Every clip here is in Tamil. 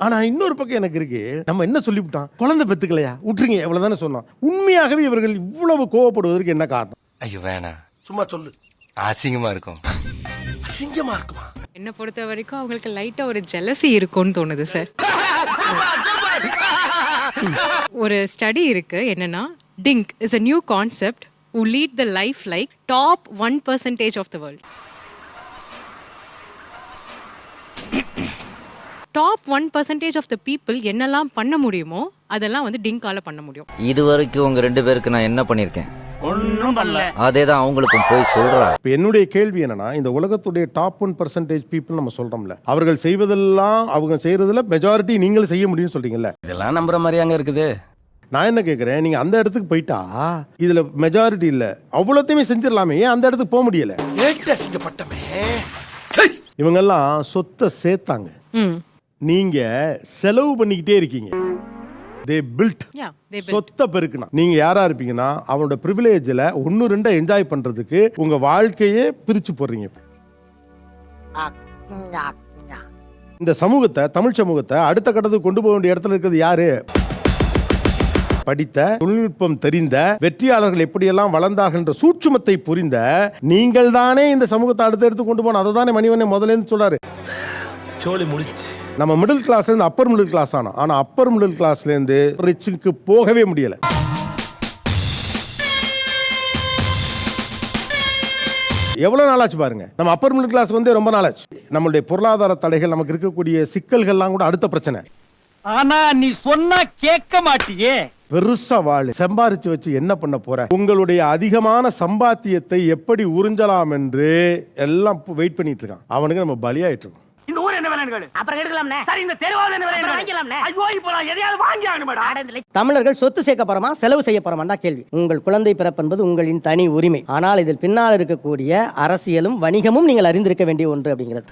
ஆனா இன்னொரு பக்கம் எனக்கு இருக்கு, நம்ம என்ன சொல்லிவிட்டோம், குழந்தை பெத்துக்கலையா விட்டுருங்க எவ்வளவுதானே சொன்னோம். உண்மையாகவே இவர்கள் இவ்வளவு கோவப்படுவதற்கு என்ன காரணம்? ஐயோ வேணாம், சும்மா சொல்லு. அசிங்கமா இருக்கும். அசிங்கமா இருக்குமா? என்ன பொறுத்த வரைக்கும் அவங்களுக்கு லைட்டா ஒரு ஜெலசி இருக்கும்னு தோணுது சார். ஒரு ஸ்டடி இருக்கு, என்னன்னா DINK is a new concept who lead the life like top 1% of the world. Top 1% of the people என்னெல்லாம் பண்ண முடியுமோ அதெல்லாம் வந்து டிங்கால பண்ண முடியும். இது வரைக்கும் உங்க 2 பேருக்கு நான் என்ன பண்ணிருக்கேன்? ஒன்னும் பண்ணல. அதேதான் அவங்களுக்கும் போய் சொல்றா. இப்ப என்னுடைய கேள்வி என்னன்னா, இந்த உலகத்துடைய டாப் 1% பீப்புள் நம்ம சொல்றோம்ல, அவர்கள் செய்வதெல்லாம் அவங்க செய்யறதுல மெஜாரிட்டி நீங்களும் செய்ய முடியும்னு சொல்றீங்கல்ல, இதெல்லாம் நம்புற மாதிரியாங்க இருக்குது. நான் என்ன கேட்குறேன், நீங்கள் அந்த இடத்துக்கு போயிட்டா இதில் மெஜாரிட்டி இல்லை, அவ்வளோத்தையுமே செஞ்சிடலாமே, ஏன் அந்த இடத்துக்கு போக முடியல? இவங்கெல்லாம் சொத்தை சேர்த்தாங்க, நீங்க செலவு பண்ணிக்கிட்டே இருக்கீங்க. they built சொத்தை பெருக்கணும். நீங்க யாரா இருப்பீங்கன்னா, அவனோட ப்ரிவிலேஜ்ல 1-2 என்ஜாய் பண்றதுக்கு உங்க வாழ்க்கையே பிரிச்சு போடுறீங்க. இந்த சமூகத்தை, தமிழ் சமூகத்தை அடுத்த கட்டத்துக்கு கொண்டு போக வேண்டிய இடத்துல இருக்கிறது யாரு? படித்த, தொழில்நுட்பம் தெரிந்த வெற்றியாளர்கள் எப்படியெல்லாம் வளர்ந்தார்கள் என்ற சூட்சுமத்தை புரிந்த நீங்கள் தானே இந்த சமூகத்தை அடுத்த எடுத்து கொண்டு போன. அதை தானே மணிவண்ணன் முதல்ல சொல்றாரு. நம்ம மிடில் கிளாஸ்ல இருந்து அப்பர் மிடில் கிளாஸ் ஆனோம். ஆனா அப்பர் மிடில் கிளாஸ்ல இருந்து ரிச்சுக்கு போகவே முடியல. எவ்வளவு நாளாச்சு பாருங்க. நம்ம அப்பர் மிடில் கிளாஸ் வந்து ரொம்ப நாளாச்சு. நம்மளுடைய பொருளாதார தடைகள், நமக்கு இருக்கக்கூடிய சிக்கல்கள்லாம் கூட அடுத்த பிரச்சனை. ஆனா நீ சொன்னா கேட்க மாட்டியே. பெருசா வாழ சம்பாரிச்சு வச்சு என்ன பண்ண போற? உங்களுடைய அதிகமான சம்பாத்தியத்தை எப்படி உறிஞ்சலாம் என்று எல்லாம் வெயிட் பண்ணிட்டு இருக்கான். அவனுக்கு நம்ம பலியாயிட்டு இருக்கோம். இந்த ஊர் என்ன வேலைன்னு கேளு, அப்புறம் எடுக்கலாம்னே. சரி, இந்த தெருவாவது என்ன வேலைன்னு வாங்கிக்கலாம்னே. ஐயோ இப்போ நான் எதையாவது வாங்கி ஆகணும்டா. தமிழர்கள் சொத்து சேர்க்க போறோமா, செலவு செய்ய போறோமா தான் கேள்வி. உங்கள் குழந்தை பிறப்பு என்பது உங்களின் தனி உரிமை. ஆனால் இதில் பின்னால் இருக்கக்கூடிய அரசியலும் வணிகமும் நீங்கள் அறிந்திருக்க வேண்டிய ஒன்று அப்படிங்கிறது.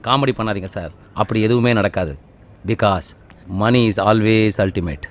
காமெடி பண்ணாதீங்க சார், அப்படி எதுவுமே நடக்காது. Because money is always ultimate.